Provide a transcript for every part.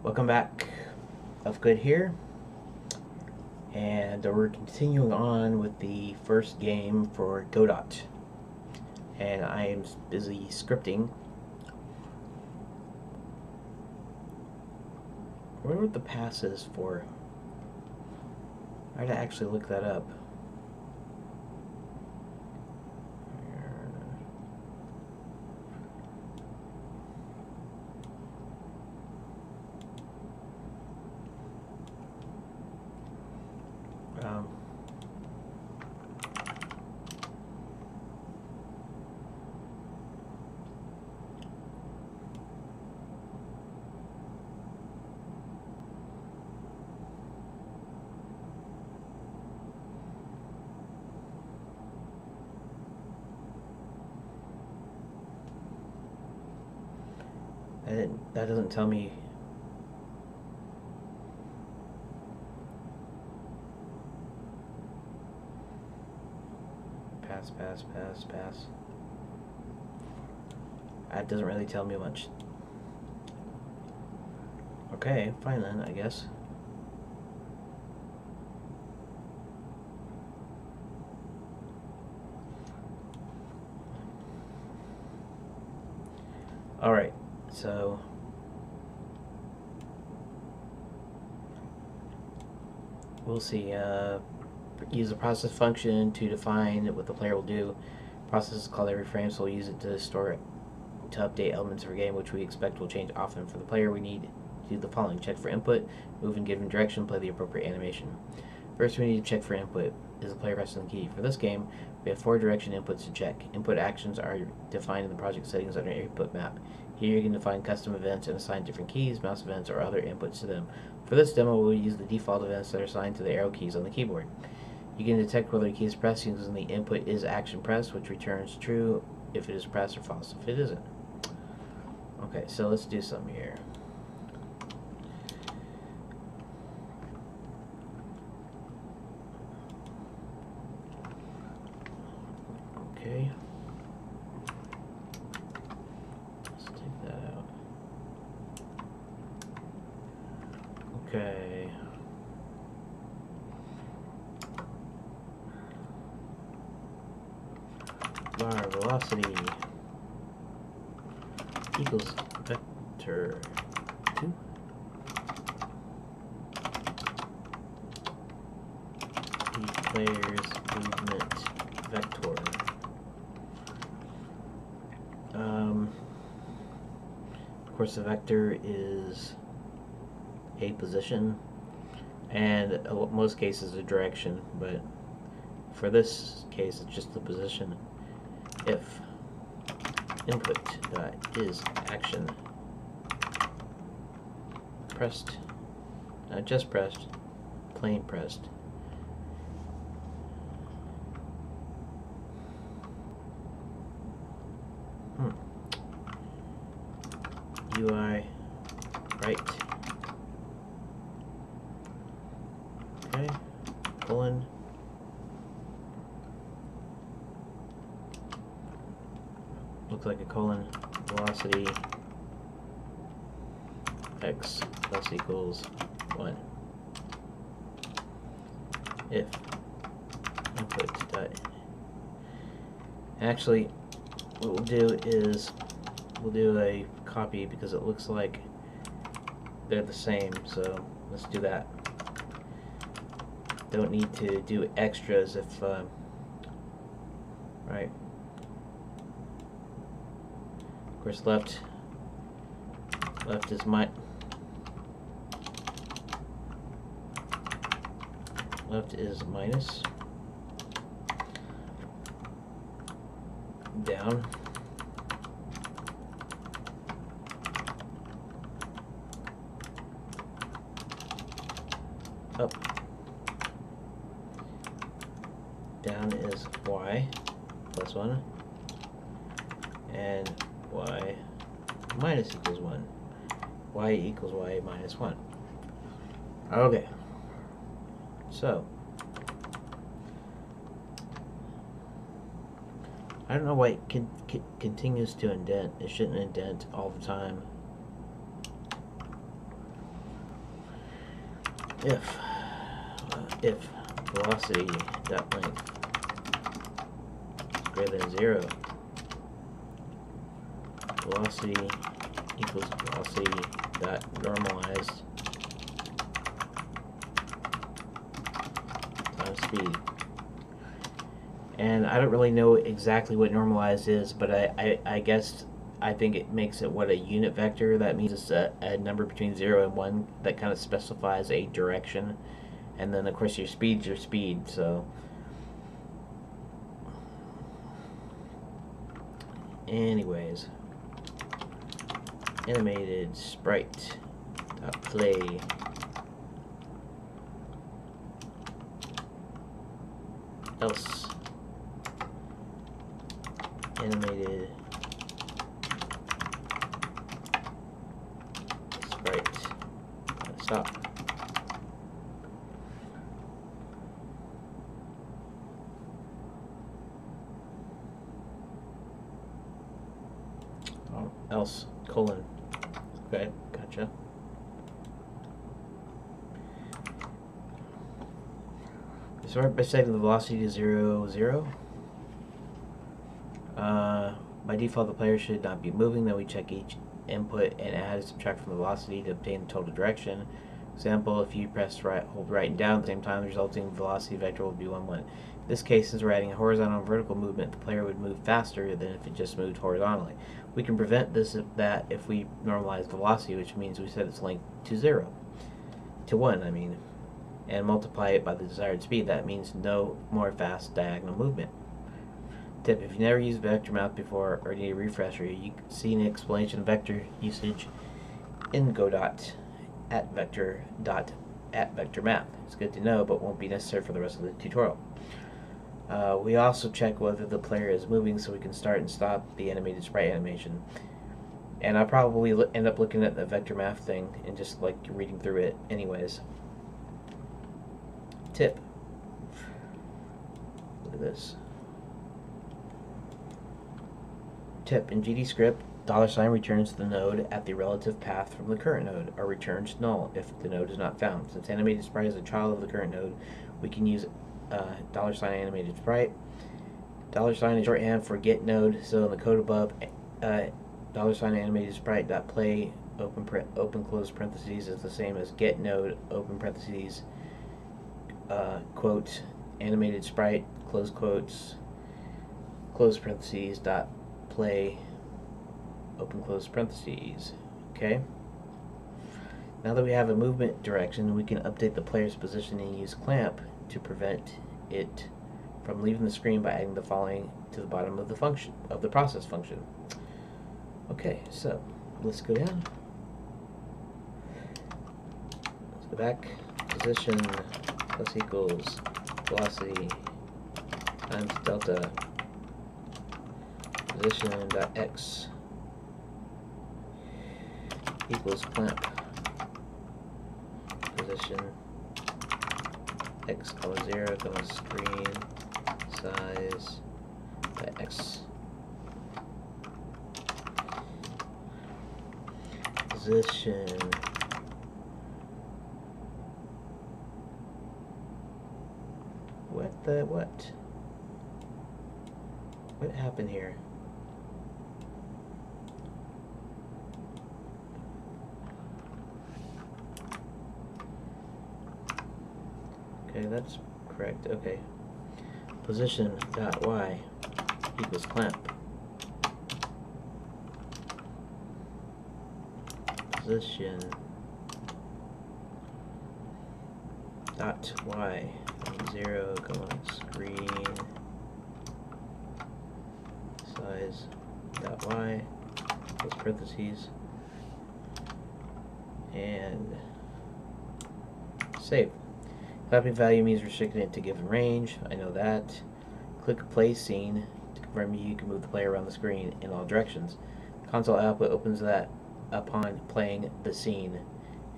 Welcome back. Uhfgood here, and we're continuing on with the first game for Godot. And I am busy scripting. I wonder what the pass is for. I had to actually look that up. Um, that doesn't tell me. Pass. That doesn't really tell me much. Okay, fine then, I guess. Alright, so we'll see. Use the process function to define what the player will do. Process is called every frame, so we'll use it to store it to update elements of our game, which we expect will change often. For the player, we need to do the following: check for input, move in given direction, play the appropriate animation. First, we need to check for input. Is the player pressing the key? For this game, we have 4 direction inputs to check. Input actions are defined in the project settings under input map. Here you can define custom events and assign different keys, mouse events, or other inputs to them. For this demo, we'll use the default events that are assigned to the arrow keys on the keyboard. You can detect whether a key is pressed using the input is action pressed, which returns true if it is pressed or false if it isn't. Okay, so let's do something here. Okay. Let's take that out. Okay. Bar velocity equals vector 2. The player's movement vector. Of course, the vector is a position, and in most cases a direction, but for this case it's just the position. If input dot is action pressed, not just pressed, plain pressed, UI right, okay, colon, looks like a colon, velocity x plus equals 1. If input dot, actually what we'll do is we'll do a copy because it looks like they're the same, so let's do that. Don't need to do extras if right. Of course, left is left is minus, down, up, down is y plus 1, and y minus equals 1. Y equals y minus 1. Okay. So, I don't know why it continues to indent. It shouldn't indent all the time. if velocity dot length is greater than 0, velocity equals velocity dot normalized times speed. And I don't really know exactly what normalized is, but I guess I think it makes it what a unit vector. That means it's a number between 0 and 1 that kind of specifies a direction. And then of course your speed's your speed, so anyways, animated sprite dot play else animated sprite stop. Else colon. Okay, gotcha. Start by setting the velocity to 0, 0. By default, the player should not be moving. Then we check each input and add and subtract from the velocity to obtain the total direction. Example: if you press right, hold right and down at the same time, the resulting velocity vector will be 1, 1. In this case, since we're adding a horizontal and vertical movement, the player would move faster than if it just moved horizontally. We can prevent that if we normalize velocity, which means we set its length to 0, to 1, I mean, and multiply it by the desired speed. That means no more fast diagonal movement. Tip: if you've never used vector math before or need a refresher, you can see an explanation of vector usage in Godot at vector math. It's good to know, but won't be necessary for the rest of the tutorial. We also check whether the player is moving so we can start and stop the animated sprite animation. And I'll probably end up looking at the vector math thing and just like reading through it anyways. Tip: look at this. Tip: in GDScript, $ returns the node at the relative path from the current node, or returns null if the node is not found. Since animated sprite is a child of the current node, we can use $animated sprite. $ is shorthand for get node, so in the code above, $animated sprite dot play open close parentheses is the same as get node open parentheses quote animated sprite close quotes close parentheses dot play open close parentheses. Okay, now that we have a movement direction, we can update the player's position and use clamp to prevent it from leaving the screen by adding the following to the bottom of the function of the process function. Okay, so let's go down. Let's go back. Position plus equals velocity times delta position dot x equals clamp position x, 0, screen size by x position what happened here? Okay, that's correct. Okay, position dot y equals clamp position dot y 0, screen size dot y close parentheses and save. Clamping value means restricting it to given range. I know that. Click play scene to confirm you can move the player around the screen in all directions. Console output opens that upon playing the scene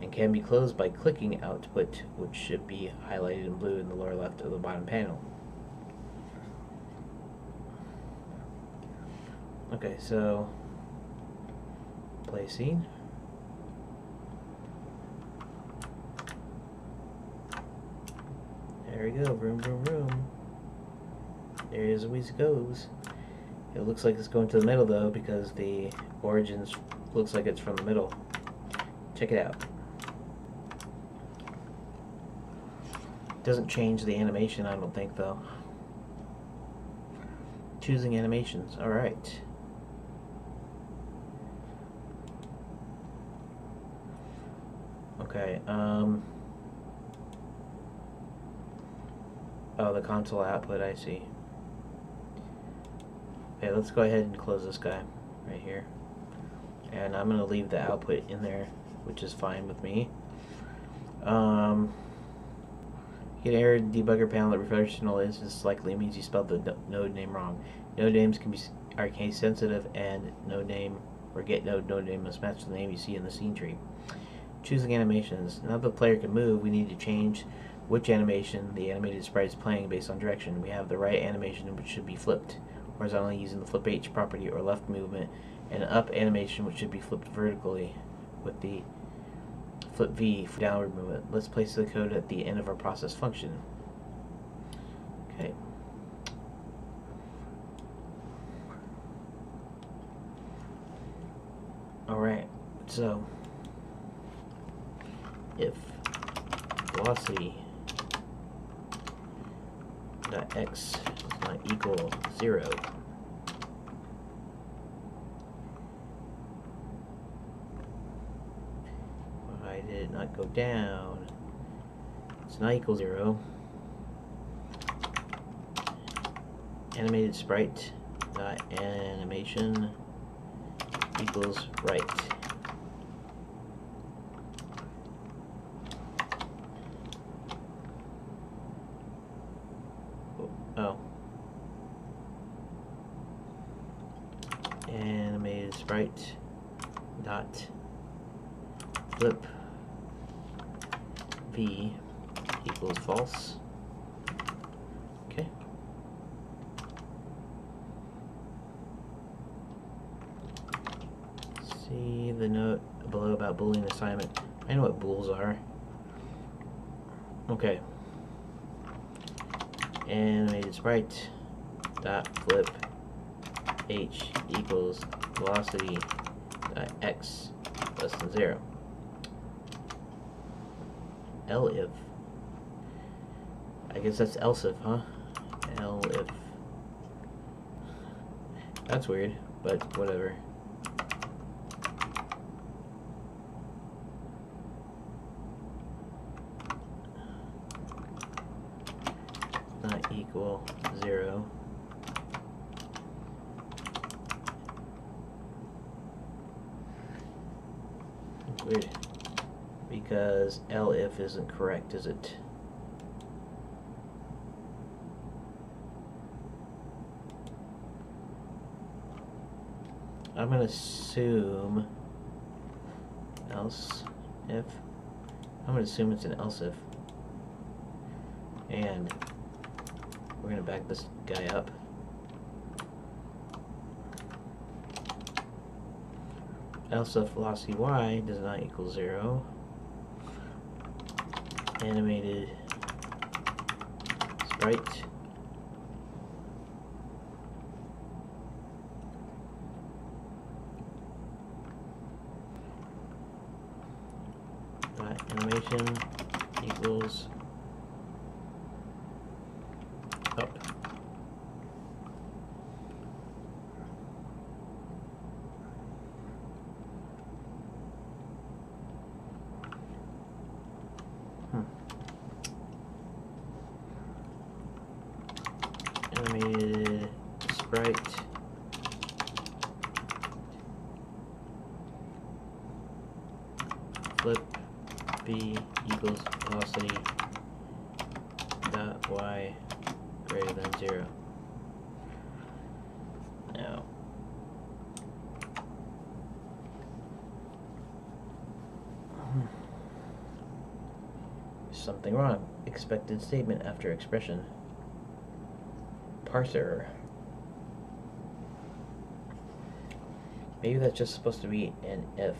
and can be closed by clicking output, which should be highlighted in blue in the lower left of the bottom panel. Okay, so play scene. There we go. Vroom, vroom, vroom. There's where it goes. It looks like it's going to the middle though, because the origins looks like it's from the middle. Check it out. Doesn't change the animation, I don't think, though. Choosing animations. Alright. Okay, oh, the console output, I see. Okay, let's go ahead and close this guy right here. And I'm going to leave the output in there, which is fine with me. Get an error debugger panel that refers to null instance likely means you spelled the node name wrong. Node names are case sensitive, and node name or get node name must match the name you see in the scene tree. Choosing animations. Now that the player can move, we need to change which animation the animated sprite is playing based on direction. We have the right animation, which should be flipped horizontally using the flip H property, or left movement, and up animation, which should be flipped vertically with the flip V for downward movement. Let's place the code at the end of our process function. Okay. Alright, so if velocity dot x is not equal 0, why did it not go down? It's not equal 0. Animated sprite dot animation equals right. Oh. Animated sprite dot flip V equals false. Okay. See the note below about Boolean assignment. I know what bools are. Okay. Animated sprite dot flip H equals velocity dot x less than 0. Elif. I guess that's else if, huh? Elif. That's weird, but whatever. Not equal 0. That's weird. Because elif isn't correct, is it? I'm gonna assume else if. I'm gonna assume it's an else if. And we're gonna back this guy up. Else if velocity y does not equal 0. Animated sprite animation equals up. Animated sprite flip v equals velocity dot y greater than 0. Now something wrong. Expected statement after expression. Parser. Maybe that's just supposed to be an if,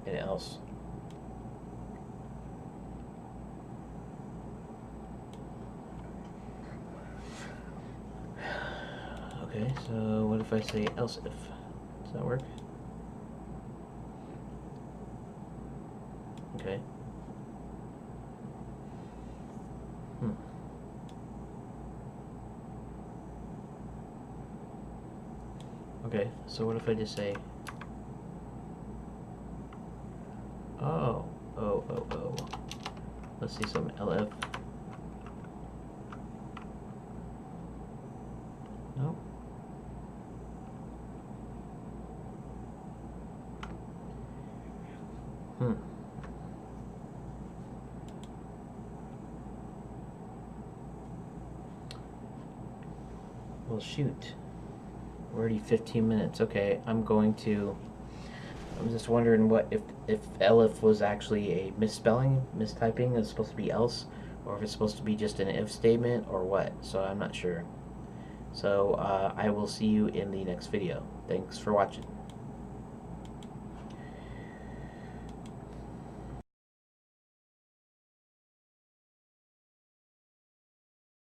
an else. Okay, so what if I say else if? Does that work? Okay. Okay, so what if I just say, oh, let's see some LF. Nope. Well, shoot. We're already 15 minutes. Okay, I'm just wondering what if elif was actually a misspelling, mistyping, it's supposed to be else, or if it's supposed to be just an if statement, or what. So I'm not sure. So I will see you in the next video. Thanks for watching.